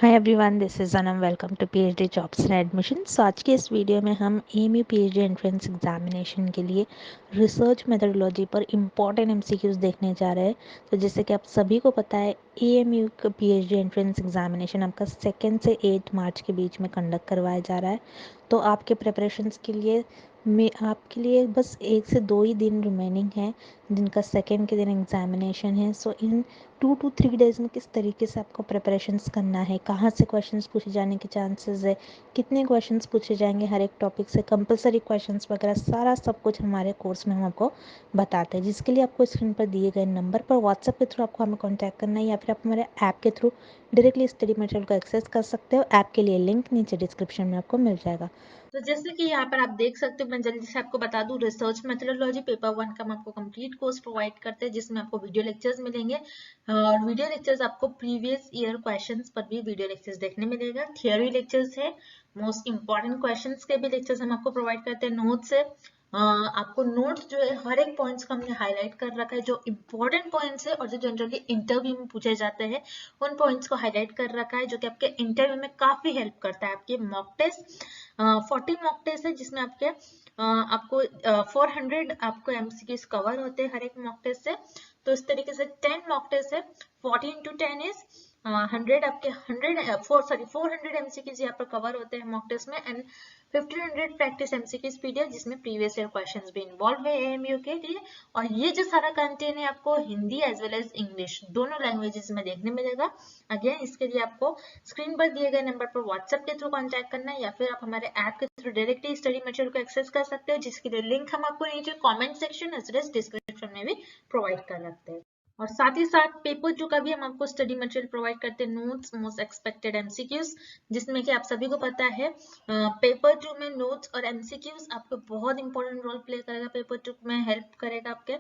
Hi everyone, this is Anam. Welcome to PhD jobs and admission. So आज के इस video में हम एएमयू पीएचडी एंट्रेंस एग्जामिनेशन के लिए रिसर्च मेथडोलॉजी पर इम्पॉर्टेंट एमसीक्यूज देखने जा रहे हैं। तो जैसे कि आप सभी को पता है, एएमयू का पीएचडी एंट्रेंस एग्जामिनेशन आपका 2 से 8 मार्च के बीच में कंडक्ट करवाया जा रहा है। तो आपके प्रिपरेशंस के लिए आपके लिए बस 1 से 2 ही दिन रिमेनिंग है, जिनका सेकेंड के दिन एग्जामिनेशन है। सो इन 2 to 3 डेज़ में किस तरीके से आपको प्रिपरेशंस करना है, कहाँ से क्वेश्चंस पूछे जाने के चांसेस है, कितने क्वेश्चंस पूछे जाएंगे हर एक टॉपिक से, कंपलसरी क्वेश्चंस वगैरह सारा सब कुछ हमारे कोर्स में हम आपको बताते हैं। जिसके लिए आपको स्क्रीन पर दिए गए नंबर पर व्हाट्सएप के थ्रू आपको हमें कॉन्टैक्ट करना है, या फिर आप हमारे ऐप के थ्रू डायरेक्टली स्टडी मटेरियल को एक्सेस कर सकते हो। ऐप के लिए लिंक नीचे डिस्क्रिप्शन में आपको मिल जाएगा। तो जैसे कि यहाँ पर आप देख सकते हो, मैं जल्दी से आपको बता दूं, रिसर्च मेथोडोलॉजी पेपर 1 का हम आपको कंप्लीट कोर्स प्रोवाइड करते हैं, जिसमें आपको वीडियो लेक्चर्स मिलेंगे और वीडियो लेक्चर्स आपको प्रीवियस ईयर क्वेश्चंस पर भी वीडियो लेक्चर्स देखने मिलेगा। थियोरी लेक्चर्स है, मोस्ट इंपॉर्टेंट क्वेश्चंस के भी लेक्चर्स हम आपको प्रोवाइड करते हैं। नोट्स है, आपको नोट्स जो है हर एक पॉइंट्स को हमने हाईलाइट कर रखा है, जो इंपॉर्टेंट पॉइंट्स है और जो जनरली इंटरव्यू में पूछे जाते हैं उन पॉइंट्स को हाईलाइट कर रखा है, जो कि आपके इंटरव्यू में काफी हेल्प करता है। आपके मॉक टेस्ट 40 मॉक टेस्ट है, जिसमें आपको 400 आपको एमसीक्यूज कवर होते हैं हर एक मॉक टेस्ट से। तो इस तरीके से 10 मॉक टेस्ट है, 40 into 10 इज 100, आपके 400 एमसीक्यूज यहाँ पर कवर होते हैं मॉक टेस्ट में, एंड 1500 प्रैक्टिस एमसीक्यूज पीडीएफ, जिसमें प्रीवियस ईयर क्वेश्चंस भी इन्वॉल्व है एएमयू के लिए। और ये जो सारा कंटेंट है आपको Hindi as well as English दोनों लैंग्वेजेस में देखने मिलेगा। अगेन इसके लिए आपको स्क्रीन पर दिए गए नंबर पर व्हाट्सएप के थ्रू कांटेक्ट करना है, या फिर आप हमारे ऐप के थ्रू डायरेक्टली स्टडी मटेरियल को एक्सेस कर सकते हो, जिसके लिए लिंक हम आपको नीचे comment section as well as description में भी प्रोवाइड कर रखते हैं। और साथ ही साथ पेपर 2 का भी हम आपको स्टडी मटेरियल प्रोवाइड करते हैं, नोट्स, मोस्ट एक्सपेक्टेड एमसीक्यूज, जिसमें कि आप सभी को पता है पेपर 2 में नोट्स और एमसीक्यूज आपको बहुत इंपॉर्टेंट रोल प्ले करेगा। पेपर 2 में हेल्प करेगा आपके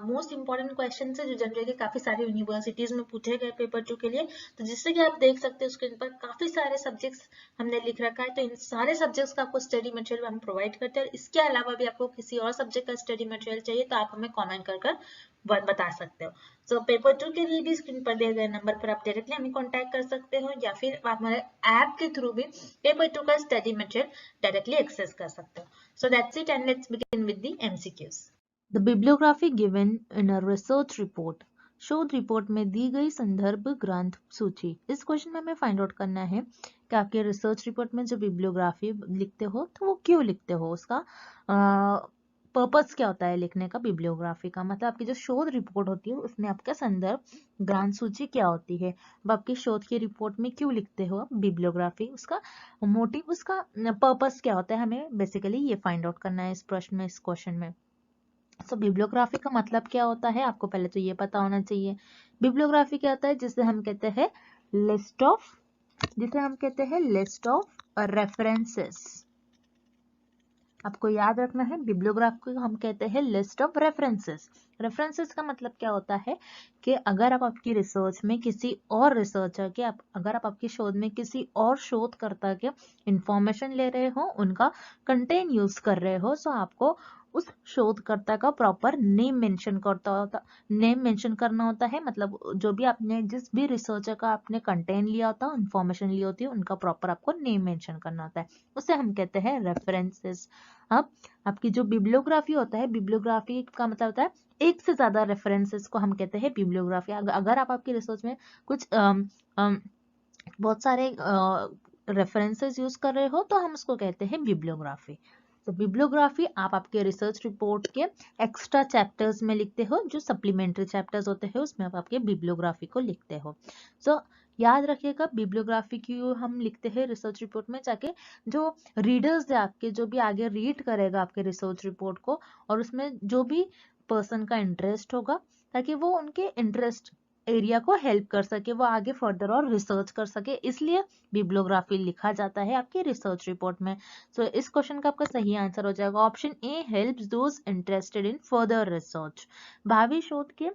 मोस्ट इंपॉर्टेंट क्वेश्चन है, जो जनरली काफी सारी यूनिवर्सिटीज में पूछे गए पेपर 2 के लिए। तो जिससे कि आप देख सकते हो स्क्रीन पर काफी सारे सब्जेक्ट्स हमने लिख रखा है। तो इन सारे सब्जेक्ट्स का आपको स्टडी मटेरियल हम प्रोवाइड करते हैं, और इसके अलावा भी आपको किसी और सब्जेक्ट का स्टडी मटेरियल चाहिए तो आप हमें कमेंट कर बता सकते हो। सो पेपर 2 के लिए भी स्क्रीन पर दिए गए नंबर पर आप डायरेक्टली हमें कांटेक्ट कर सकते हो, या फिर आप हमारे ऐप के थ्रू भी पेपर 2 का स्टडी मटेरियल डायरेक्टली एक्सेस कर सकते हो। So that's it, and let's begin with the MCQs. The bibliography given in a research report, शोध रिपोर्ट में दी गई संदर्भ ग्रंथ सूची। इस क्वेश्चन में हमें फाइंड आउट करना है कि आपके रिसर्च रिपोर्ट में जो बिब्लियोग्राफी लिखते हो तो वो क्यों लिखते हो, उसका पर्पस क्या होता है लिखने का। बिब्लियोग्राफी का मतलब आपकी जो शोध रिपोर्ट होती है उसमें आपका संदर्भ ग्रंथ सूची क्या होती है। अब आपकी शोध की रिपोर्ट में क्यों लिखते हो आप बिब्लियोग्राफी, उसका मोटिव, उसका पर्पस क्या होता है, हमें बेसिकली ये फाइंड आउट करना है इस प्रश्न में, इस क्वेश्चन में। तो बिब्लियोग्राफी का मतलब क्या होता है आपको पहले तो ये पता होना चाहिए। बिब्लियोग्राफी क्या होता है, जिसे हम कहते हैं लिस्ट ऑफ रेफरेंसेस। आपको याद रखना है, बिब्लियोग्राफी को हम कहते हैं लिस्ट ऑफ रेफरेंसेस। रेफरेंसेस का मतलब क्या होता है कि अगर आप आपकी रिसर्च में किसी और रिसर्चर के अगर आप आपकी शोध में किसी और शोधकर्ता के इंफॉर्मेशन ले रहे हो, उनका कंटेंट यूज कर रहे हो, तो आपको उस शोधकर्ता का प्रॉपर नेम मेंशन करना होता है। मतलब जो भी आपने जिस भी रिसर्चर का आपने कंटेंट लिया होता है, इंफॉर्मेशन ली होती है, उनका प्रॉपर आपको नेम मेंशन करना होता है, उसे हम कहते हैं रेफरेंसेस। अब आपकी जो बिब्लियोग्राफी होता है, बिब्लियोग्राफी का मतलब होता है एक से ज्यादा रेफरेंसेस को हम कहते हैं बिब्लियोग्राफी। अगर आप आपकी रिसर्च में कुछ बहुत सारे रेफरेंसेस यूज कर रहे हो तो हम उसको कहते हैं बिब्लियोग्राफी। तो बिब्लियोग्राफी आप आपके रिसर्च रिपोर्ट के एक्स्ट्रा चैप्टर्स में लिखते हो, जो सप्लीमेंट्री चैप्टर्स होते हैं उसमें आप आपके बिब्लियोग्राफी को लिखते हो। सो याद रखिएगा, बिब्लियोग्राफी क्यों हम लिखते हैं रिसर्च रिपोर्ट में, ताकि जो रीडर्स है आपके, जो भी आगे रीड करेगा आपके रिसर्च रिपोर्ट को, और उसमें जो भी पर्सन का इंटरेस्ट होगा, ताकि वो उनके इंटरेस्ट एरिया को हेल्प कर सके, वो आगे फर्दर और रिसर्च कर सके, इसलिए बिब्लियोग्राफी लिखा जाता है आपके रिसर्च रिपोर्ट में। सो इस क्वेश्चन का आपका सही आंसर हो जाएगा option A, helps those interested in further research. भावी शोध के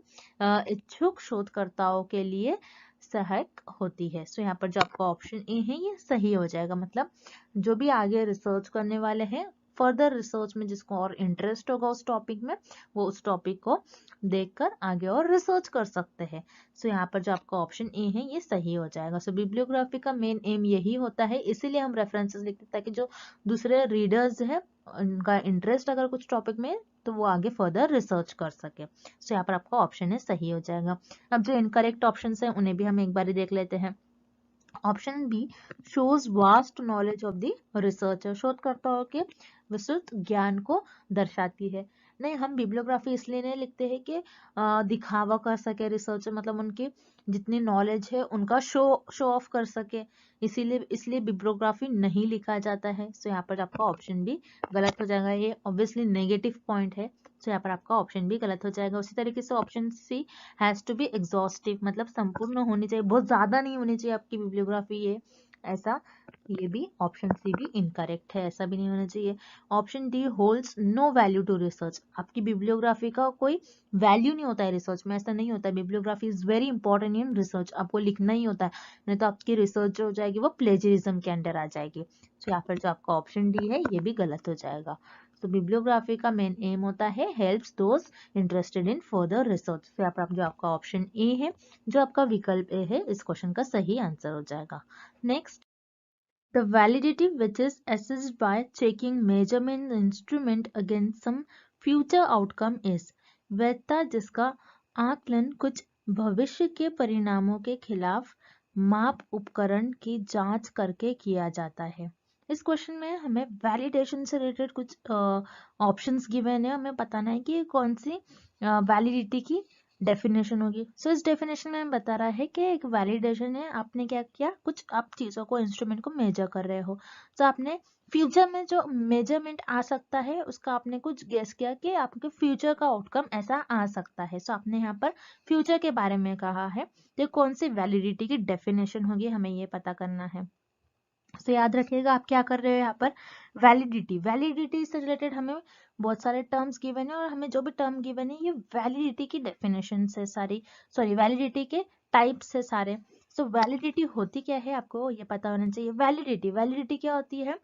इच्छुक शोधकर्ताओं के लिए सहायक होती है। सो यहाँ पर जो आपका ऑप्शन ए है ये सही हो जाएगा। मतलब जो भी आगे रिसर्च करने वाले हैं फर्दर रिसर्च में जिसको और इंटरेस्ट होगा उस टॉपिक में, वो उस टॉपिक को देखकर आगे और रिसर्च कर सकते हैं। सो यहाँ पर जो आपका ऑप्शन ए है ये सही हो जाएगा। सो बिब्लियोग्राफी का मेन एम यही होता है, इसीलिए हम रेफरेंसेस लिखते हैं ताकि जो दूसरे रीडर्स है उनका इंटरेस्ट अगर कुछ टॉपिक में तो वो आगे फर्दर रिसर्च कर सके। सो यहाँ पर आपका ऑप्शन है सही हो जाएगा। अब जो इनकरेक्ट ऑप्शन है उन्हें भी हम एक बार देख लेते हैं। Option B shows vast knowledge of the researcher, शोधकर्ताओं के विस्तृत ज्ञान को दर्शाती है। नहीं, हम बिब्लियोग्राफी इसलिए नहीं लिखते हैं कि दिखावा कर सके रिसर्चर, मतलब उनकी जितनी नॉलेज है उनका शो ऑफ कर सके, इसलिए बिब्लियोग्राफी नहीं लिखा जाता है। सो यहाँ पर आपका ऑप्शन भी गलत हो जाएगा, ये ऑब्वियसली नेगेटिव पॉइंट है। सो यहाँ पर आपका ऑप्शन भी गलत हो जाएगा। उसी तरीके से option C has to be exhaustive, मतलब संपूर्ण होनी चाहिए, बहुत ज्यादा नहीं होनी चाहिए आपकी बिब्लियोग्राफी, ये ऐसा, ये भी ऑप्शन सी भी इनकरेक्ट है, ऐसा भी नहीं होना चाहिए। Option D holds no value to research, आपकी बिब्लियोग्राफी का कोई वैल्यू नहीं होता है रिसर्च में, ऐसा नहीं होता है। Bibliography is very important in research, आपको लिखना ही होता है, नहीं तो आपकी रिसर्च जो हो जाएगी वो प्लेजरिज्म के अंडर आ जाएगी। तो यहाँ पर जो आपका ऑप्शन डी है ये भी गलत हो जाएगा। तो बिब्लियोग्राफी का मेन एम होता है helps those interested in further research. तो यहाँ पर जो आपका ऑप्शन ए है, जो आपका विकल्प ए है, इस क्वेश्चन का सही आंसर हो जाएगा। Next, the validity which is assessed by checking measurement instrument against some future outcome is, वैधता जिसका आकलन कुछ भविष्य के परिणामों के खिलाफ माप उपकरण की जांच करके किया जाता है। इस क्वेश्चन में हमें वैलिडेशन से रिलेटेड कुछ ऑप्शंस गिवन है, हमें बताना है कि कौन सी वैलिडिटी की डेफिनेशन होगी। सो इस डेफिनेशन में हमें बता रहा है कि एक वैलिडेशन है, आपने क्या किया, कुछ आप चीजों को, इंस्ट्रूमेंट को मेजर कर रहे हो, तो आपने फ्यूचर में जो मेजरमेंट आ सकता है उसका आपने कुछ गेस किया कि आपके फ्यूचर का आउटकम ऐसा आ सकता है। सो आपने यहाँ पर फ्यूचर के बारे में कहा है, तो कौन सी वैलिडिटी की डेफिनेशन होगी हमें ये पता करना है। तो याद रखिएगा आप क्या कर रहे हो यहाँ पर, वैलिडिटी से रिलेटेड हमें बहुत सारे टर्म्स गिवन है, और हमें जो भी टर्म गिवन है ये वैलिडिटी की डेफिनेशन से सारी, सॉरी वैलिडिटी के टाइप्स से सारे। सो वैलिडिटी होती क्या है आपको ये पता होना चाहिए। वैलिडिटी क्या होती है,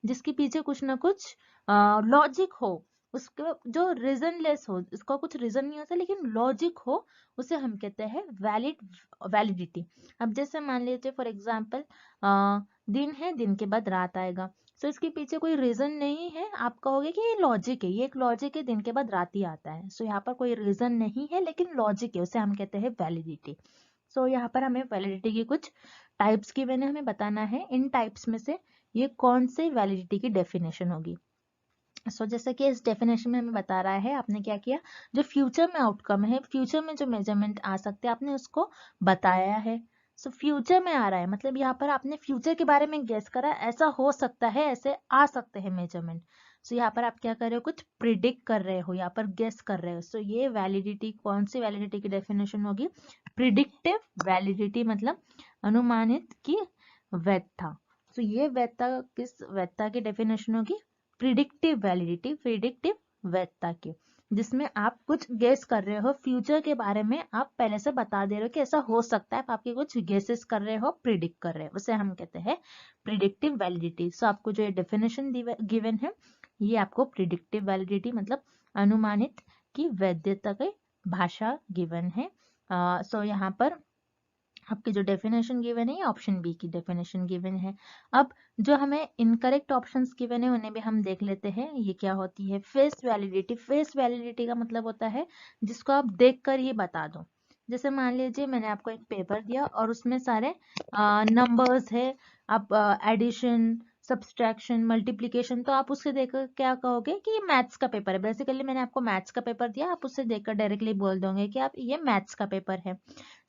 जिसके पीछे कुछ ना कुछ लॉजिक हो, उसके जो रीजनलेस हो, इसका कुछ रीजन नहीं होता लेकिन लॉजिक हो, उसे हम कहते हैं वैलिडिटी। अब जैसे मान लीजिए फॉर एग्जाम्पल दिन है, दिन के बाद रात आएगा, तो इसके पीछे कोई रीजन नहीं है, आप कहोगे कि ये लॉजिक है, ये एक लॉजिक है, दिन के बाद रात ही आता है। सो यहाँ पर कोई रीजन नहीं है लेकिन लॉजिक है, उसे हम कहते हैं वैलिडिटी। सो यहाँ पर हमें वैलिडिटी की कुछ टाइप्स की मैंने हमें बताना है, इन टाइप्स में से ये कौन से वैलिडिटी की डेफिनेशन होगी। सो जैसे कि इस डेफिनेशन में हमें बता रहा है, आपने क्या किया, जो फ्यूचर में आउटकम है, फ्यूचर में जो मेजरमेंट आ सकते हैं आपने उसको बताया है। सो फ्यूचर में आ रहा है मतलब यहाँ पर आपने फ्यूचर के बारे में गेस करा, ऐसा हो सकता है, ऐसे आ सकते हैं मेजरमेंट। सो यहाँ पर आप क्या कर रहे हो, कुछ प्रिडिक्ट कर रहे हो, यहाँ पर गेस कर रहे हो। सो ये वैलिडिटी, कौन सी वैलिडिटी की डेफिनेशन होगी, प्रिडिक्टिव वैलिडिटी, मतलब अनुमानित की वैधता। सो ये वैधता किस वैधता की डेफिनेशन होगी, प्रिडिक्टिव वैलिडिटी, प्रिडिक्टिव वैधता की, जिसमें आप कुछ गेस कर रहे हो फ्यूचर के बारे में, आप पहले से बता दे रहे हो कि ऐसा हो सकता है, आपके कुछ गेसेस कर रहे हो, प्रिडिक्ट कर रहे हो, उसे हम कहते हैं प्रिडिक्टिव वैलिडिटी। सो आपको जो डेफिनेशन गिवन है ये आपको प्रिडिक्टिव वैलिडिटी मतलब अनुमानित की वैधता की भाषा गिवन है। सो यहाँ पर आपकी जो डेफिनेशन गिवन है ऑप्शन बी की डेफिनेशन गिवन है। अब जो हमें इनकरेक्ट ऑप्शंस गिवन है उन्हें भी हम देख लेते हैं, ये क्या होती है। फेस वैलिडिटी, फेस वैलिडिटी का मतलब होता है जिसको आप देखकर ही बता दो। जैसे मान लीजिए मैंने आपको एक पेपर दिया और उसमें सारे नंबर्स है, आप एडिशन, सब्सट्रैक्शन, मल्टीप्लिकेशन, तो आप उससे देखकर क्या कहोगे कि ये मैथ्स का पेपर है। बेसिकली मैंने आपको मैथ्स का पेपर दिया, आप उससे देखकर डायरेक्टली बोल दोगे कि आप ये मैथ्स का पेपर है।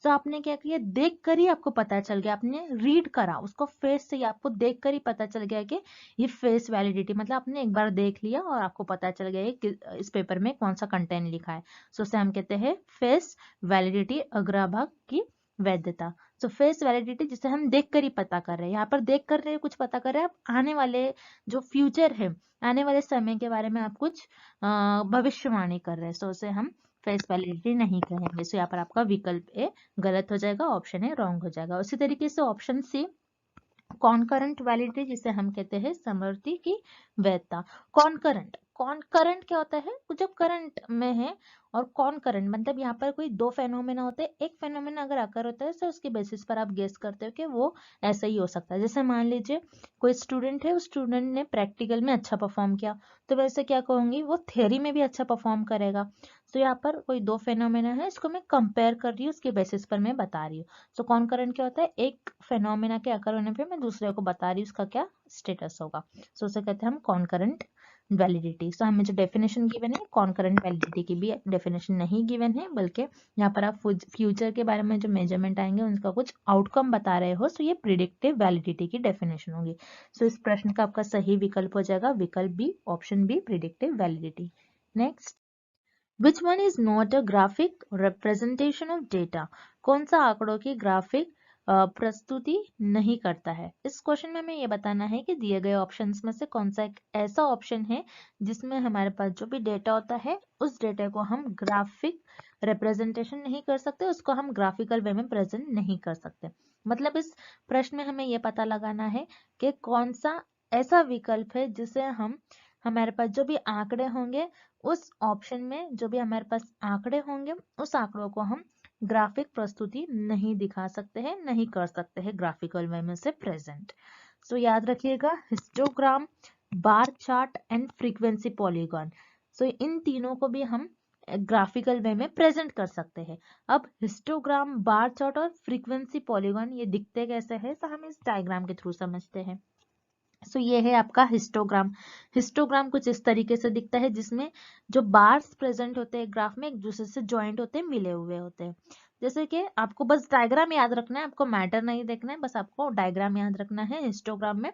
तो आपने क्या किया, देख कर ही आपको पता चल गया, आपने रीड करा उसको फेस से ही, आपको देख कर ही पता चल गया कि ये फेस वैलिडिटी, मतलब आपने एक बार देख लिया और आपको पता चल गया कि इस पेपर में कौन सा कंटेंट लिखा है। सो उसे हम कहते हैं फेस वैलिडिटी, अग्राभाग की वैधता। सो फेस वैलिडिटी जिसे हम देख कर ही पता कर रहे हैं, यहाँ पर देख कर रहे हैं, कुछ पता कर रहे हैं, आप आने वाले जो फ्यूचर है, आने वाले समय के बारे में आप कुछ भविष्यवाणी कर रहे हैं। सो उसे हम फेस वैलिडिटी नहीं कहेंगे। सो यहाँ पर आपका विकल्प ए गलत हो जाएगा, ऑप्शन ए रॉन्ग हो जाएगा। उसी तरीके से ऑप्शन सी कॉन्करेंट वैलिडिटी जिसे हम कहते हैं समवर्ती की वैधता। कॉन्करेंट कॉन्करेंट क्या होता है, जब करंट में है, और कॉन्करेंट मतलब यहाँ पर कोई दो फेनोमेना होते हैं, एक फेनोमेना अगर अकर होता है तो उसके बेसिस पर आप गेस करते हो कि वो ऐसा ही हो सकता है। जैसे मान लीजिए कोई स्टूडेंट है, उस स्टूडेंट ने प्रैक्टिकल में अच्छा परफॉर्म किया, तो वैसे क्या कहूंगी, वो थ्योरी में भी अच्छा परफॉर्म करेगा। तो यहाँ पर कोई दो फेनोमेना है, इसको मैं कंपेयर कर रही हूँ, उसके बेसिस पर मैं बता रही हूँ। सो कॉन्करेंट क्या होता है, एक फेनोमेना के अकर होने पे मैं दूसरे को बता रही हूँ उसका क्या स्टेटस होगा। सो उसे कहते हैं हम कॉन्करेंट वैलिडिटी। सो हमें जो डेफिनेशन गिवन है, कॉन्करेंट वैलिडिटी की भी डेफिनेशन नहीं गिवन है, बल्कि यहाँ पर आप फ्यूचर के बारे में जो मेजरमेंट आएंगे उनका कुछ आउटकम बता रहे हो, सो ये प्रिडिक्टिव वैलिडिटी की डेफिनेशन होगी। सो इस प्रश्न का आपका सही विकल्प हो जाएगा विकल्प B, option B, predictive validity. Next, which one is not a graphic representation of data? कौन सा आंकड़ों की ग्राफिक प्रस्तुति नहीं करता है? इस क्वेश्चन में हमें ये बताना है कि दिए गए ऑप्शंस में से कौन सा एक ऐसा ऑप्शन है जिसमें हमारे पास जो भी डेटा होता है उस डेटा को हम ग्राफिक रिप्रेजेंटेशन नहीं कर सकते, उसको हम ग्राफिकल वे में प्रेजेंट नहीं कर सकते। मतलब इस प्रश्न में हमें ये पता लगाना है कि कौन सा ऐसा विकल्प है जिसे हम, हमारे पास जो भी आंकड़े होंगे उस ऑप्शन में जो भी हमारे पास आंकड़े होंगे उस आंकड़ों को हम ग्राफिक प्रस्तुति नहीं दिखा सकते हैं, नहीं कर सकते हैं ग्राफिकल वे में से प्रेजेंट। सो याद रखिएगा, histogram, bar chart and frequency polygon. So इन तीनों को भी हम ग्राफिकल वे में प्रेजेंट कर सकते हैं। अब हिस्टोग्राम, बार चार्ट और फ्रीक्वेंसी पॉलीगॉन ये दिखते कैसे हैं, तो हम इस डायग्राम के थ्रू समझते हैं। सो ये है आपका हिस्टोग्राम। हिस्टोग्राम कुछ इस तरीके से दिखता है जिसमें जो बार्स प्रेजेंट होते हैं ग्राफ में एक दूसरे से ज्वाइंट होते हैं, मिले हुए होते हैं। जैसे कि आपको बस डायग्राम याद रखना है, आपको मैटर नहीं देखना है, बस आपको डायग्राम याद रखना है। हिस्टोग्राम में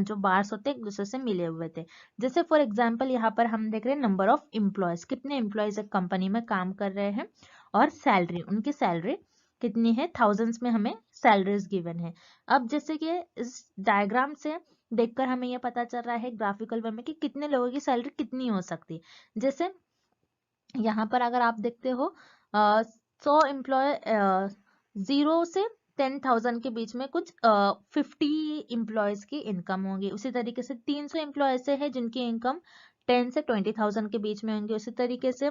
जो बार्स होते हैं एक दूसरे से मिले हुए थे। जैसे फॉर एग्जाम्पल यहाँ पर हम देख रहे हैं नंबर ऑफ एम्प्लॉयज, कितने एम्प्लॉयज एक कंपनी में काम कर रहे हैं, और सैलरी, उनकी सैलरी कितनी है, थाउजेंड्स में हमें सैलरीज गिवन है। अब जैसे कि इस डायग्राम से देखकर हमें यह पता चल रहा है ग्राफिकल वे में कि कितने लोगों की सैलरी कितनी हो सकती। जैसे यहाँ पर अगर आप देखते हो 100 एम्प्लॉय, 0 से 10,000 के बीच में कुछ 50 एम्प्लॉयज की इनकम होगी। उसी तरीके से 300 एम्प्लॉय ऐसे हैं जिनकी इनकम 10 से 20,000 के बीच में होंगे। उसी तरीके से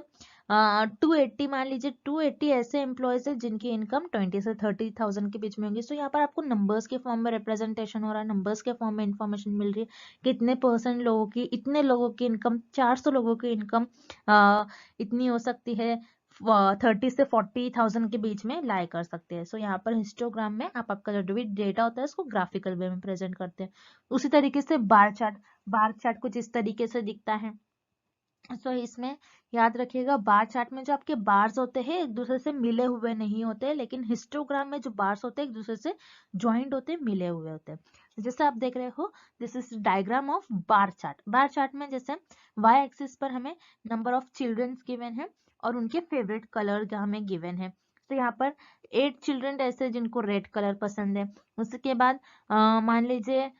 280, मान लीजिए 280 ऐसे एम्प्लॉयज हैं जिनकी इनकम 20 से 30,000 के बीच में होंगी। सो यहाँ पर आपको नंबर्स के फॉर्म में रिप्रेजेंटेशन हो रहा है, नंबर्स के फॉर्म में इंफॉर्मेशन मिल रही है कितने परसेंट लोगों की, इतने लोगों की इनकम, 400 लोगों की इनकम इतनी हो सकती है, 30 से 40,000 के बीच में लाई कर सकते हैं। सो यहाँ पर हिस्टोग्राम में आप आपका जो भी डेटा होता है उसको ग्राफिकल वे में प्रेजेंट करते हैं। उसी तरीके से बार चार्ट, बार चार्ट कुछ इस तरीके से दिखता है। सो इसमें याद रखिएगा, बार चार्ट में जो आपके बार्स होते हैं एक दूसरे से मिले हुए नहीं होते, लेकिन हिस्टोग्राम में जो बार्स होते हैं एक दूसरे से ज्वाइंट होते हैं, मिले हुए होते हैं। जैसे आप देख रहे हो, this is diagram of bar chart. Bar chart में जैसे वाई एक्सिस पर हमें नंबर ऑफ चिल्ड्रंस गिवन है और उनके फेवरेट कलर हमें गिवन है। तो यहाँ पर 8 चिल्ड्रन ऐसे जिनको रेड कलर पसंद है। उसके बाद मान लीजिए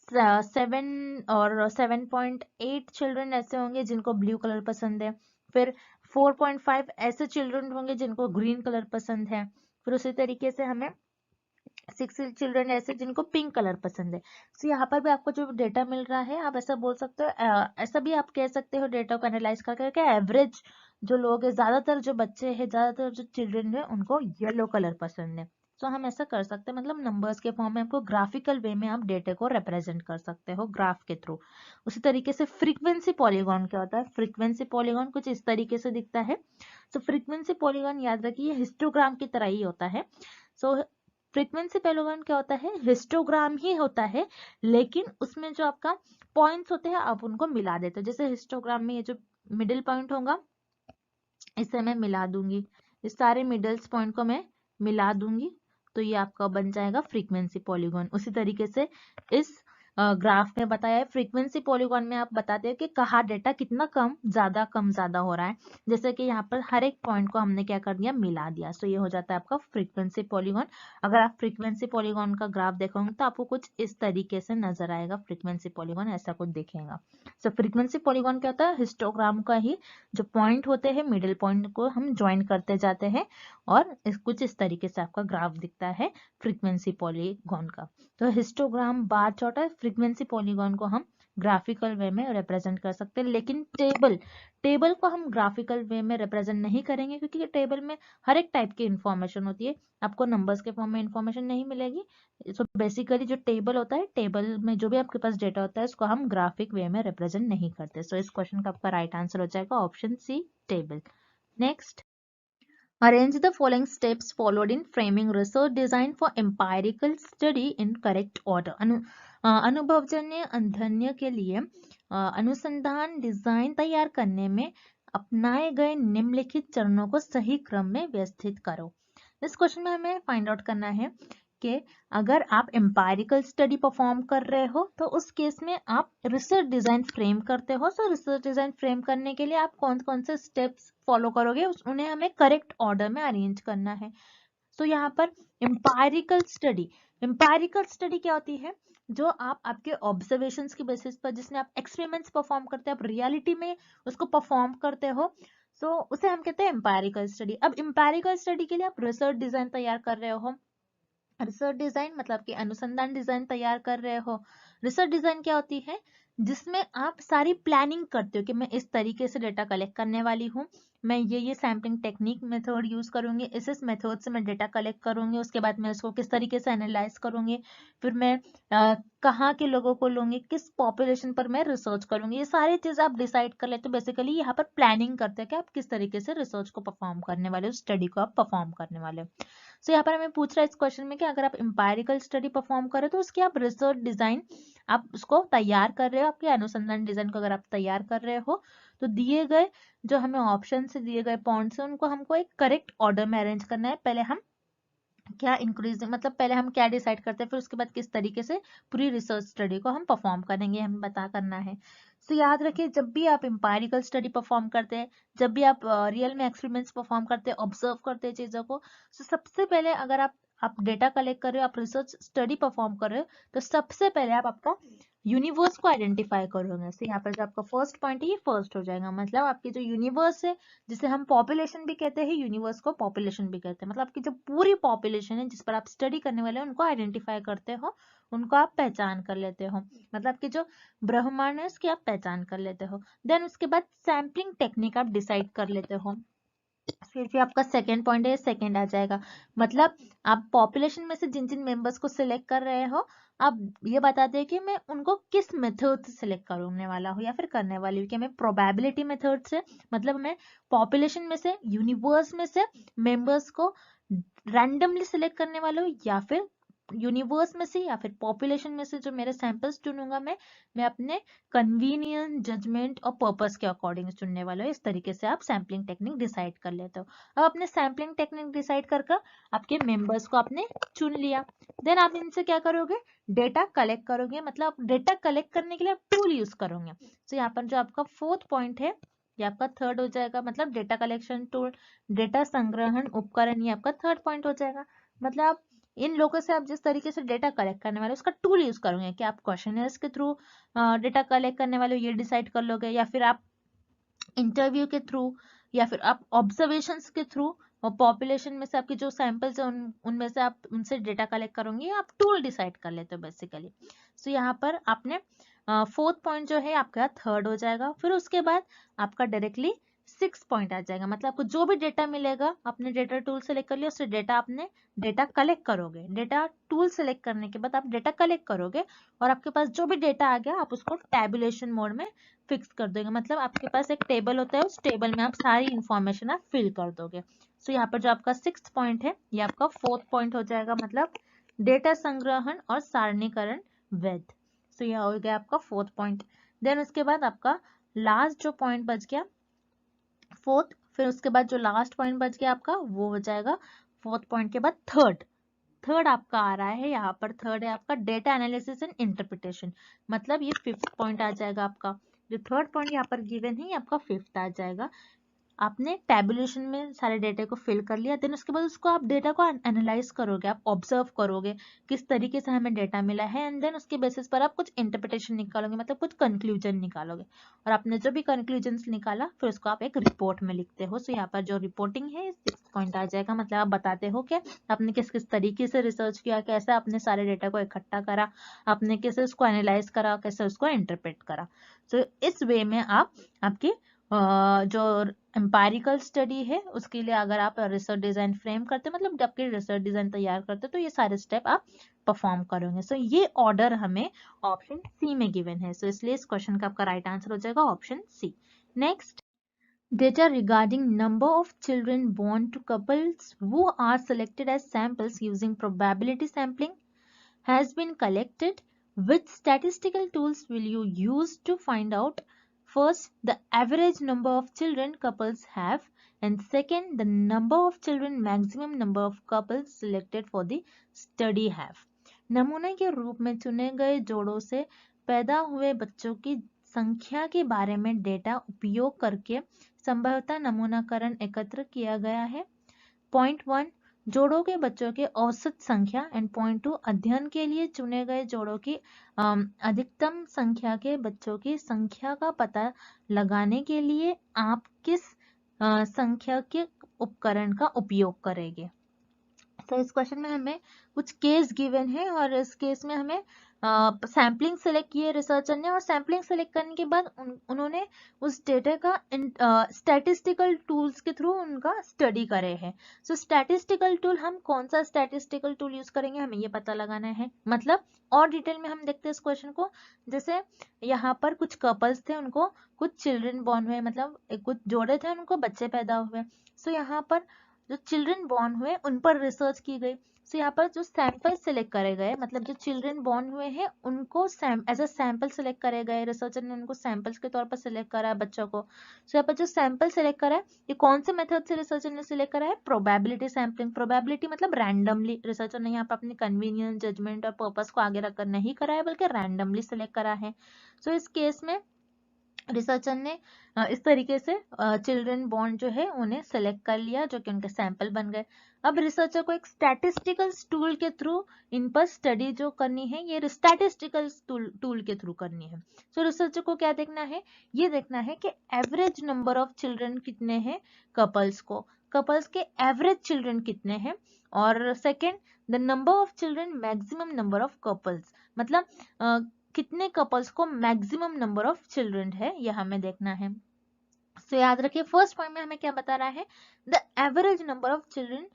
7 और 7.8 चिल्ड्रन ऐसे होंगे जिनको ब्लू कलर पसंद है। फिर 4.5 ऐसे चिल्ड्रन होंगे जिनको ग्रीन कलर पसंद है। फिर उसी तरीके से हमें 6 चिल्ड्रन ऐसे जिनको पिंक कलर पसंद है। तो यहाँ पर भी आपको जो डेटा मिल रहा है, आप ऐसा बोल सकते हो, ऐसा भी आप कह सकते हो डेटा को एनालाइज करके एवरेज जो लोग है, ज्यादातर जो बच्चे हैं, ज्यादातर जो चिल्ड्रन है उनको येलो कलर पसंद है। तो हम ऐसा कर सकते हैं, मतलब नंबर्स के फॉर्म में आपको ग्राफिकल वे में आप डेटा को रिप्रेजेंट कर सकते हो ग्राफ के थ्रू। उसी तरीके से फ्रीक्वेंसी पॉलीगॉन क्या होता है, फ्रीक्वेंसी पॉलीगॉन कुछ इस तरीके से दिखता है। तो फ्रीक्वेंसी पॉलीगॉन याद रखिए हिस्टोग्राम की तरह ही होता है। सो फ्रीक्वेंसी पॉलीगॉन क्या होता है, हिस्टोग्राम ही होता है, लेकिन उसमें जो आपका पॉइंट्स होते हैं आप उनको मिला देते हो। जैसे हिस्टोग्राम में ये जो मिडिल पॉइंट होगा इसे मैं मिला दूंगी, इस सारे मिडल्स पॉइंट को मैं मिला दूंगी, तो ये आपका बन जाएगा फ्रीक्वेंसी पॉलीगॉन। उसी तरीके से इस ग्राफ में बताया है। फ्रीक्वेंसी पॉलीगॉन में आप बताते हैं कि कहाँ डेटा कितना कम ज्यादा हो रहा है। जैसे कि यहाँ पर हर एक पॉइंट को हमने क्या कर दिया, मिला दिया। सो ये हो जाता है आपका फ्रीक्वेंसी पॉलीगॉन। अगर आप फ्रीक्वेंसी पॉलीगॉन का ग्राफ देखोगे तो आपको कुछ इस तरीके से नजर आएगा। फ्रीक्वेंसी पॉलीगॉन ऐसा कुछ दिखेगा। सो फ्रीक्वेंसी पॉलीगॉन क्या होता है, हिस्टोग्राम का ही जो पॉइंट होते हैं, मिडिल पॉइंट को हम ज्वाइन करते जाते हैं और कुछ इस तरीके से आपका ग्राफ दिखता है फ्रीक्वेंसी पॉलीगॉन का। तो हिस्टोग्राम बार चार्ट है, फ्रीक्वेंसी पॉलीगॉन को हम ग्राफिकल वे में रिप्रेजेंट कर सकते हैं। लेकिन टेबल को हम ग्राफिकल वे में रिप्रेजेंट नहीं करेंगे, क्योंकि टेबल में हर एक टाइप की इंफॉर्मेशन होती है, आपको नंबर्स के फॉर्म में इंफॉर्मेशन नहीं मिलेगी। सो बेसिकली जो टेबल होता है, टेबल में जो भी आपके पास डेटा होता है, उसको हम ग्राफिक वे में रिप्रेजेंट नहीं करते। सो इस क्वेश्चन का आपका राइट आंसर हो जाएगा option C, table. Next, arrange the following steps followed in framing research design for empirical study in correct order. अनुभवजन्य अध्ययन के लिए अनुसंधान डिजाइन तैयार करने में अपनाए गए निम्नलिखित चरणों को सही क्रम में व्यवस्थित करो। इस क्वेश्चन में हमें फाइंड आउट करना है कि अगर आप एम्पायरिकल स्टडी परफॉर्म कर रहे हो तो उस केस में आप रिसर्च डिजाइन फ्रेम करते हो। सो रिसर्च डिजाइन फ्रेम करने के लिए आप कौन कौन से स्टेप्स फॉलो करोगे, उन्हें हमें करेक्ट ऑर्डर में अरेंज करना है। तो यहाँ पर एम्पायरिकल स्टडी क्या होती है, जो आप आपके ऑब्जर्वेशंस की बेसिस पर, जिसमें आप एक्सपेरिमेंट्स परफॉर्म करते हैं, आप रियलिटी में उसको परफॉर्म करते हो, सो उसे हम कहते हैं एम्पायरिकल स्टडी। अब एम्पायरिकल स्टडी के लिए आप रिसर्च डिजाइन तैयार कर रहे हो। रिसर्च डिजाइन मतलब कि अनुसंधान डिजाइन तैयार कर रहे हो। रिसर्च डिजाइन क्या होती है, जिसमें आप सारी प्लानिंग करते हो कि मैं इस तरीके से डेटा कलेक्ट करने वाली हूँ, मैं ये सैम्पलिंग टेक्निक मेथड यूज करूंगी, इस मेथड से मैं डेटा कलेक्ट करूंगी, उसके बाद मैं इसको किस तरीके से एनालाइज करूंगी, फिर मैं कहाँ के लोगों को लूंगी, किस पॉपुलेशन पर मैं रिसर्च करूंगी, ये सारी चीज आप डिसाइड कर लेते हो। बेसिकली यहाँ पर प्लानिंग करते हैं कि आप किस तरीके से रिसर्च को परफॉर्म करने वाले हो, स्टडी को आप परफॉर्म करने वाले हो। सो यहाँ पर हमें पूछ रहा है इस क्वेश्चन में कि अगर आप एम्पायरिकल स्टडी परफॉर्म करें तो उसकी आप रिसर्च डिजाइन आप उसको तैयार कर रहे हो, आपके अनुसंधान डिजाइन को अगर आप तैयार कर रहे हो तो दिए गए जो हमें ऑप्शन से दिए गए पॉइंट्स है उनको हमको एक करेक्ट ऑर्डर में अरेंज करना है। पहले हम क्या इंक्रीज, मतलब पहले हम क्या डिसाइड करते हैं, फिर उसके बाद किस तरीके से पूरी रिसर्च स्टडी को हम परफॉर्म करेंगे, हमें बता करना है। तो याद रखिए, जब भी आप एम्पायरिकल स्टडी परफॉर्म करते हैं, जब भी आप रियल में एक्सपेरिमेंट्स परफॉर्म करते हैं, ऑब्जर्व करते हैं चीजों को, तो सबसे पहले अगर आप डेटा कलेक्ट कर रहे हो, आप रिसर्च स्टडी परफॉर्म कर रहे हो, तो सबसे पहले आप आपका यूनिवर्स को आइडेंटिफाई करोगे। तो यहाँ पर जो आपका फर्स्ट पॉइंट है ये फर्स्ट हो जाएगा। मतलब आपकी जो यूनिवर्स है, जिसे हम पॉपुलेशन भी कहते हैं, यूनिवर्स को पॉपुलेशन भी कहते हैं, मतलब आपकी जो पूरी पॉपुलेशन है जिस पर आप स्टडी करने वाले हो उनको आइडेंटिफाई करते हो, उनको आप पहचान कर लेते हो, मतलब कि जो ब्रह्मांड है उसकी आप पहचान कर लेते हो। देन उसके बाद सैम्पलिंग टेक्निक आप डिसाइड कर लेते हो। फिर आपका सेकेंड पॉइंट है, सेकेंड आ जाएगा, मतलब आप पॉपुलेशन में से जिन जिन मेंबर्स को सिलेक्ट कर रहे हो, आप ये बताते हैं कि मैं उनको किस मेथड से सिलेक्ट करने वाला हूँ या फिर करने वाली हूँ, कि मैं प्रोबेबिलिटी मेथड से, मतलब मैं पॉपुलेशन में से, यूनिवर्स में से मेंबर्स को रैंडमली सिलेक्ट करने वाला हूँ, या फिर यूनिवर्स में से या फिर पॉपुलेशन में से जो मेरे सैंपल्स चुनूंगा मैं अपने कन्वीनियंस, जजमेंट और पर्पस के अकॉर्डिंग चुनने वाला हूँ। इस तरीके से आप सैम्पलिंग टेक्निक डिसाइड कर लेते हो। अब अपने सैम्पलिंग टेक्निक डिसाइड कर आपके मेंबर्स को आपने चुन लिया, देन आप इनसे क्या करोगे, डेटा कलेक्ट करोगे, मतलब डेटा कलेक्ट करने के लिए आप टूल यूज करोगे। तो यहाँ पर जो आपका फोर्थ पॉइंट है ये आपका थर्ड हो जाएगा, मतलब डेटा कलेक्शन टूल, डेटा संग्रहण उपकरण, ये आपका थर्ड पॉइंट हो जाएगा। मतलब इन लोगों से आप जिस तरीके से डेटा कलेक्ट करने वाले उसका टूल यूज करोगे, कि आप क्वेश्चनर्स के थ्रू डेटा कलेक्ट करने वाले ये डिसाइड कर लोगे, या फिर आप इंटरव्यू के थ्रू, या फिर आप ऑब्जर्वेशंस के थ्रू, और पॉपुलेशन में से आपके जो सैंपल्स है उनमें से आप उनसे डेटा कलेक्ट करोगे, आप टूल डिसाइड कर लेते हो बेसिकली। सो यहाँ पर आपने फोर्थ पॉइंट जो है आपका थर्ड हो जाएगा। फिर उसके बाद आपका डायरेक्टली सिक्स पॉइंट आ जाएगा, मतलब आपको जो भी डेटा मिलेगा आपने डेटा टूल सेलेक्ट कर लिया, उससे डेटा आपने डेटा कलेक्ट करोगे, डेटा टूल सेलेक्ट करने के बाद आप डेटा कलेक्ट करोगे, और आपके पास जो भी डेटा आ गया आप उसको टैबुलेशन मोड में फिक्स कर दोगे, मतलब आपके पास एक टेबल होता है, उस टेबल में आप सारी इंफॉर्मेशन आप फिल कर दोगे। सो यहाँ पर जो आपका सिक्स्थ पॉइंट है ये आपका फोर्थ पॉइंट हो जाएगा, मतलब डेटा संग्रहण और सारणीकरण वैध। सो यह हो गया आपका फोर्थ पॉइंट। देन उसके बाद आपका लास्ट जो पॉइंट बच गया फोर्थ, फिर उसके बाद जो लास्ट पॉइंट बच गया आपका वो हो जाएगा फोर्थ पॉइंट के बाद थर्ड थर्ड आपका आ रहा है, यहाँ पर थर्ड है आपका डेटा एनालिसिस एंड इंटरप्रिटेशन, मतलब ये 5th पॉइंट आ जाएगा आपका। जो थर्ड पॉइंट यहाँ पर गिवन है ये आपका 5th आ जाएगा। आपने टैबुलेशन में सारे डेटा को फिल कर लिया, देन उसके बाद उसको आप डेटा को एनालाइज करोगे, आप ऑब्जर्व करोगे किस तरीके से हमें डेटा मिला है, एंड देन उसके बेसिस पर आप कुछ इंटरप्रिटेशन निकालोगे, मतलब कुछ कंक्लूजन निकालोगे, और आपने जो भी कंक्लूजन निकाला फिर उसको आप एक रिपोर्ट में लिखते हो। सो यहाँ पर जो रिपोर्टिंग है 6th पॉइंट आ जाएगा, मतलब आप बताते हो कि आपने किस किस तरीके से रिसर्च किया, कैसे आपने सारे डेटा को इकट्ठा करा, आपने कैसे उसको एनालाइज करा, कैसे उसको इंटरप्रेट करा। सो इस वे में आप आपकी जो एम्पायरिकल स्टडी है उसके लिए अगर आप रिसर्च डिजाइन फ्रेम करते मतलब जब आपके रिसर्च डिजाइन तैयार करते तो ये सारे स्टेप आप परफॉर्म करोगे। सो ये ऑर्डर हमें ऑप्शन सी में गिवन है, सो इसलिए इस क्वेश्चन का आपका राइट आंसर हो जाएगा option C. Next, data regarding number of children born to couples who are selected as samples using probability sampling has been collected. Which statistical tools will you use to find out, first, the average number of children couples have, and second, the number of children maximum number of couples selected for the study have? नमूने के रूप में चुने गए जोड़ों से पैदा हुए बच्चों की संख्या के बारे में डेटा उपयोग करके संभवतः नमूनाकरण एकत्र किया गया है। पॉइंट 1, जोड़ों के बच्चों के औसत संख्या, एंड पॉइंट 2, अध्ययन के लिए चुने गए जोड़ों की अधिकतम संख्या के बच्चों की संख्या का पता लगाने के लिए आप किस संख्या के उपकरण का उपयोग करेंगे। तो इस क्वेश्चन में हमें कुछ केस गिवन है और इस केस में हमें सैम्पलिंग सेलेक्ट किए रिसर्चर ने, और सैम्पलिंग सेलेक्ट करने के बाद उन्होंने उस डेटा का स्टैटिस्टिकल टूल्स के थ्रू उनका स्टडी करे हैं। सो स्टैटिस्टिकल टूल, हम कौन सा स्टैटिस्टिकल टूल यूज करेंगे हमें ये पता लगाना है। मतलब और डिटेल में हम देखते हैं इस क्वेश्चन को। जैसे यहाँ पर कुछ कपल्स थे, उनको कुछ चिल्ड्रन बॉर्न हुए, मतलब कुछ जोड़े थे उनको बच्चे पैदा हुए। सो यहाँ पर जो चिल्ड्रन बॉर्न हुए उन पर रिसर्च की गई। सो यहाँ पर जो सैंपल सिलेक्ट करे गए, मतलब जो चिल्ड्रन बॉर्न हुए हैं उनको एज अ सैंपल सिलेक्ट करे गए, रिसर्चर ने उनको सैंपल्स के तौर पर सिलेक्ट करा है बच्चों को। सो यहाँ पर जो सैंपल सिलेक्ट करा है ये कौन से मेथड से रिसर्चर ने सिलेक्ट करा है, प्रोबेबिलिटी सैम्पलिंग। प्रोबेबिलिटी मतलब रैंडमली, रिसर्चर ने यहाँ पर अपनी कन्वीनियंस, जजमेंट और पर्पस को आगे रखकर नहीं करा है बल्कि रैंडमली सिलेक्ट करा है। सो इस केस में रिसर्चर ने इस तरीके से चिल्ड्रन बॉर्न जो है उन्हें सेलेक्ट कर लिया जो कि उनके सैंपल बन गए। अब रिसर्चर को एक स्टैटिस्टिकल टूल के थ्रू इन पर स्टडी जो करनी है ये स्टैटिस्टिकल टूल के थ्रू करनी है। सो रिसर्चर को क्या देखना है, ये देखना है कि एवरेज नंबर ऑफ चिल्ड्रन कितने हैं कपल्स को, कपल्स के एवरेज चिल्ड्रन कितने हैं, और second the number of children maximum number of couples, मतलब कितने कपल्स को मैक्सिमम नंबर ऑफ चिल्ड्रन है यह हमें देखना है। सो याद रखिए फर्स्ट पॉइंट में हमें क्या बता रहा है, the average number of children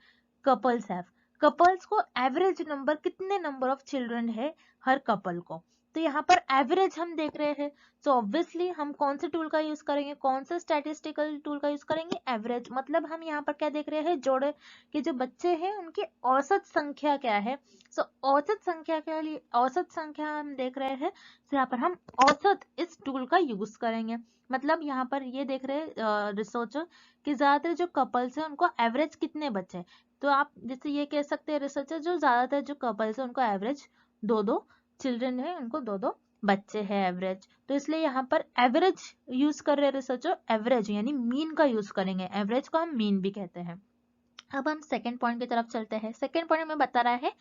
couples have, couples को एवरेज नंबर, कितने नंबर ऑफ चिल्ड्रन है हर कपल को। तो यहाँ पर एवरेज हम देख रहे हैं, तो ऑब्वियसली हम कौन से टूल का यूज करेंगे, कौन सा स्टैटिस्टिकल टूल का यूज करेंगे, एवरेज। मतलब हम यहाँ पर क्या देख रहे हैं, जोड़े के जो बच्चे हैं उनकी औसत संख्या क्या है। सो औसत संख्या के लिए, औसत संख्या हम देख रहे हैं, तो यहाँ पर हम औसत इस टूल का यूज करेंगे। मतलब यहाँ पर ये देख रहे रिसर्चर कि ज्यादातर जो कपल्स हैं उनको एवरेज कितने बच्चे हैं। तो आप जैसे ये कह सकते हैं रिसर्चर जो ज्यादातर जो कपल्स हैं उनको एवरेज 2-2 चिल्ड्रन है, उनको 2-2 बच्चे हैं एवरेज। तो इसलिए यहाँ पर एवरेज यूज कर रहे हैं रिसर्चर, एवरेज यानी मीन का यूज करेंगे, एवरेज को हम मीन भी कहते हैं। अब हम सेकेंड पॉइंट की तरफ चलते हैं। सेकेंड पॉइंट में बता रहा है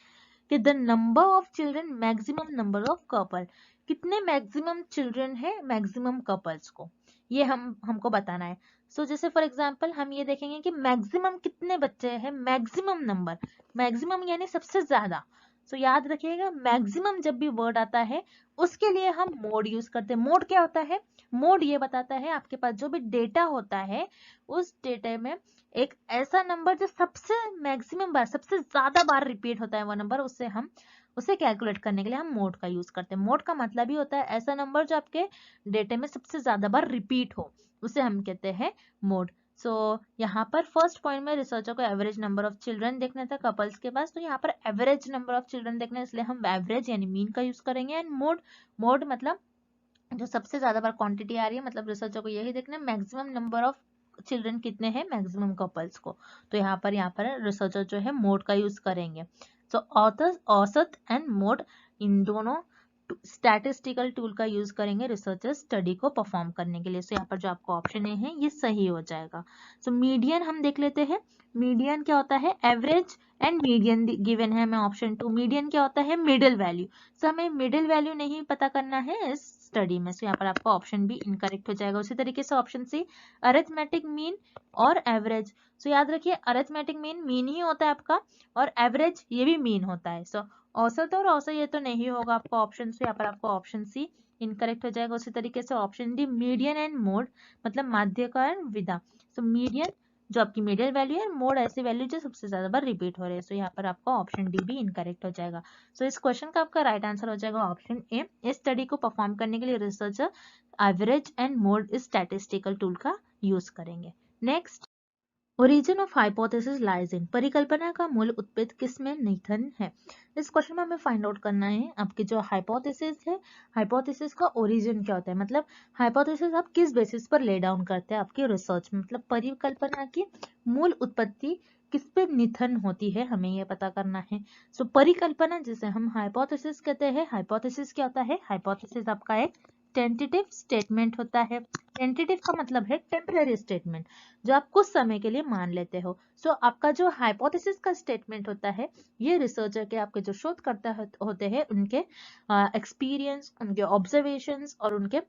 कि the number of children maximum number of couple, कितने मैक्सिमम चिल्ड्रन है मैक्सिमम कपल्स को, ये हमको बताना है। सो जैसे फॉर एग्जांपल हम ये देखेंगे कि मैक्सिमम कितने बच्चे हैं, मैक्सिमम नंबर, मैक्सिमम यानी सबसे ज्यादा। सो याद रखिएगा मैक्सिमम जब भी वर्ड आता है उसके लिए हम मोड यूज करते हैं। मोड क्या होता है, मोड ये बताता है आपके पास जो भी डेटा होता है उस डेटा में एक ऐसा नंबर जो सबसे मैक्सिमम बार, सबसे ज्यादा बार रिपीट होता है वो नंबर, उससे हम उसे कैलकुलेट करने के लिए हम मोड का यूज करते हैं। मोड का मतलब ही होता है ऐसा नंबर जो आपके डेटा में सबसे ज्यादा बार रिपीट हो, उसे हम कहते हैं मोड। सो यहाँ पर फर्स्ट पॉइंट में रिसर्चर को एवरेज नंबर ऑफ चिल्ड्रन देखना था कपल्स के पास, तो यहाँ पर एवरेज नंबर ऑफ चिल्ड्रन देखना है इसलिए हम एवरेज यानी मीन का यूज करेंगे। एंड मोड, मोड मतलब जो सबसे ज्यादा बार क्वांटिटी आ रही है, मतलब रिसर्चर को यही देखना है मैक्सिमम नंबर ऑफ चिल्ड्रन कितने हैं मैक्सिमम कपल्स को। तो यहाँ पर रिसर्चर जो है मोड का यूज करेंगे। सो औसत एंड मोड, इन दोनों स्टैटिस्टिकल टूल का यूज करेंगे रिसर्चर्स स्टडी को परफॉर्म करने के लिए। सो यहाँ पर जो आपको ऑप्शन ए है ये सही हो जाएगा। सो मीडियन हम देख लेते हैं। मीडियन क्या होता है? एवरेज एंड मीडियन गिवन है हमें ऑप्शन 2। मीडियन क्या होता है? Middle value. सो हमें मिडिल वैल्यू नहीं पता करना है इस स्टडी में। सो यहाँ पर आपका ऑप्शन बी इनकरेक्ट हो जाएगा। उसी तरीके से ऑप्शन सी अरिथमेटिक मीन और एवरेज। सो याद रखिए अरिथमेटिक मीन ही होता है आपका, और एवरेज ये भी मीन होता है। सो औसत और औसत ये तो नहीं होगा आपका ऑप्शन से, यहाँ पर आपका ऑप्शन सी इनकरेक्ट हो जाएगा। उसी तरीके से option D median and mode, मतलब माध्य का विधा। सो मीडियन जो आपकी मिडिल वैल्यू है, मोड ऐसी वैल्यू जो सबसे ज्यादा बार रिपीट हो रही है। सो यहाँ पर आपका ऑप्शन डी भी इनकरेक्ट हो जाएगा। सो इस क्वेश्चन का आपका राइट आंसर हो जाएगा ऑप्शन ए। इस स्टडी को परफॉर्म करने के लिए रिसर्चर एवरेज एंड मोड इस स्टैटिस्टिकल टूल का यूज करेंगे। Next, origin of hypothesis lies in, परिकल्पना का मूल उत्पत्ति किसमें निहित है। इस क्वेश्चन में हमें फाइंड आउट करना है आपकी जो हाइपोथेसिस है, हाइपोथेसिस का ओरिजिन क्या होता है, मतलब हाइपोथेसिस आप किस बेसिस पर ले डाउन करते हैं आपकी रिसर्च में, मतलब परिकल्पना की मूल उत्पत्ति किस पे निधन होती है, हमें यह पता करना है। सो परिकल्पना जिसे हम हाइपोथेसिस कहते हैं, हाइपोथेसिस क्या होता है? हाइपोथेसिस आपका एक टेंटेटिव स्टेटमेंट होता है। टेंटेटिव का मतलब है टेम्पररी स्टेटमेंट, जो आप कुछ समय के लिए मान लेते हो। सो आपका जो हाइपोथेसिस का स्टेटमेंट होता है, ये रिसर्चर के आपके जो शोधकर्ता होते हैं उनके एक्सपीरियंस, उनके ऑब्जर्वेशंस और उनके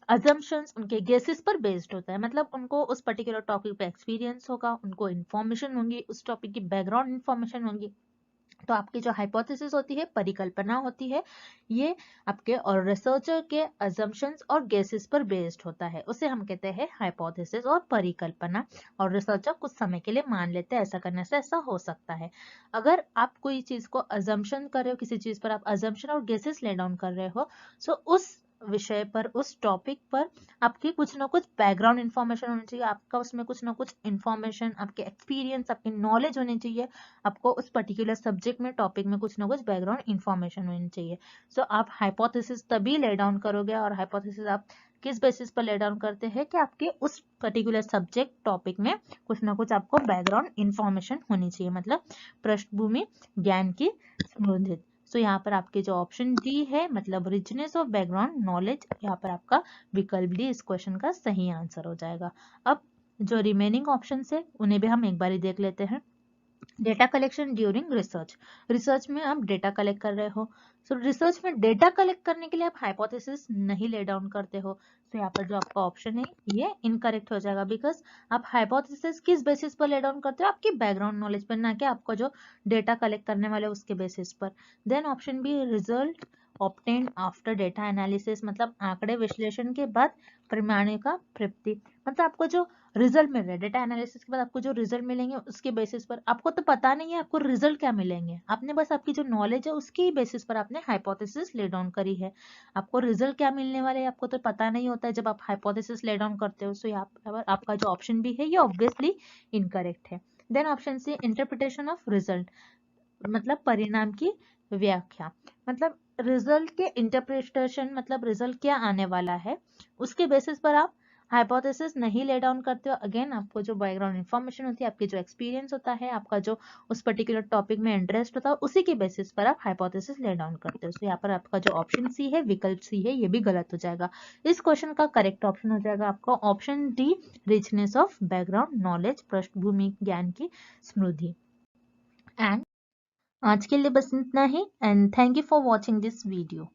अजम्पशंस, उनके गेसेस पर बेस्ड होता है। मतलब उनको उस पर्टिकुलर टॉपिक पे एक्सपीरियंस होगा, उनको इन्फॉर्मेशन होंगी, उस टॉपिक की बैकग्राउंड इन्फॉर्मेशन होंगी। तो आपकी जो हाइपोथेसिस होती है, परिकल्पना होती है, ये आपके और रिसर्चर के अजम्पशंस और गेसेस पर बेस्ड होता है, उसे हम कहते हैं हाइपोथेसिस और परिकल्पना। और रिसर्चर कुछ समय के लिए मान लेते हैं, ऐसा करने से ऐसा हो सकता है। अगर आप कोई चीज को अजम्पशन कर रहे हो, किसी चीज पर आप अजम्पशन और गेसेस ले डाउन कर रहे हो, सो उस विषय पर, उस टॉपिक पर आपकी कुछ ना कुछ बैकग्राउंड इन्फॉर्मेशन होनी चाहिए, आपका उसमें कुछ ना कुछ इन्फॉर्मेशन, आपके एक्सपीरियंस, आपकी नॉलेज होनी चाहिए, आपको उस पर्टिकुलर सब्जेक्ट में, टॉपिक में कुछ ना कुछ बैकग्राउंड इन्फॉर्मेशन होनी चाहिए। सो आप हाइपोथेसिस तभी ले डाउन करोगे, और हाइपोथेसिस आप किस बेसिस पर ले डाउन करते हैं कि आपके उस पर्टिकुलर सब्जेक्ट, टॉपिक में कुछ ना कुछ आपको बैकग्राउंड इन्फॉर्मेशन होनी चाहिए, मतलब पृष्ठभूमि ज्ञान की समृद्धि। सो यहाँ पर आपके जो ऑप्शन डी है, मतलब रिचनेस ऑफ बैकग्राउंड नॉलेज, यहाँ पर आपका विकल्प डी इस क्वेश्चन का सही आंसर हो जाएगा। अब जो रिमेनिंग ऑप्शन है उन्हें भी हम एक बार देख लेते हैं। Data collection during research, research में आप डेटा कलेक्ट कर रहे हो। सो रिसर्च में डेटा कलेक्ट करने के लिए आप हाइपोथेसिस नहीं ले डाउन करते हो। तो यहाँ पर जो आपका ऑप्शन है ये इनकरेक्ट हो जाएगा, बिकॉज आप हाइपोथेसिस किस बेसिस पर ले डाउन करते हो? आपकी बैकग्राउंड नॉलेज पर, ना कि आपको जो डेटा कलेक्ट करने वाले उसके बेसिस पर। Then option B result obtained after data analysis, मतलब आंकड़े विश्लेषण के बाद परिणामों का प्राप्ति, मतलब आपको जो रिजल्ट मिल रहा है डेटा एनालिसिस के बाद, आपको जो रिजल्ट मिलेंगे उसके बेसिस पर, आपको तो पता नहीं है आपको रिजल्ट क्या मिलेंगे, आपने बस आपकी जो नॉलेज है उसकी बेसिस पर आपने हाइपोथेसिस ले डाउन करी है। आपको रिजल्ट क्या मिलने वाले है आपको तो पता नहीं होता है जब आप हाइपोथेसिस ले डाउन करते हो। सो यहाँ पर आपका जो ऑप्शन भी है ये ऑब्वियसली इनकरेक्ट है। Then option C interpretation of result, मतलब परिणाम की व्याख्या, मतलब रिजल्ट के इंटरप्रिटेशन, मतलब रिजल्ट क्या आने वाला है उसके बेसिस पर आप हाइपोथेसिस नहीं ले डाउन करते हो। अगेन आपको जो बैकग्राउंड इन्फॉर्मेशन होती है, आपकी जो एक्सपीरियंस होता है, आपका जो उस पर्टिकुलर टॉपिक में इंटरेस्ट होता है, उसी के बेसिस पर आप हाइपोथेसिस ले डाउन करते हो। तो यहाँ पर आपका जो ऑप्शन सी है, विकल्प सी है, ये भी गलत हो जाएगा। इस क्वेश्चन का करेक्ट ऑप्शन हो जाएगा आपका option D, richness of background knowledge, पृष्ठभूमि ज्ञान की समृद्धि। एंड आज के लिए बस इतना ही, and thank you for watching this video.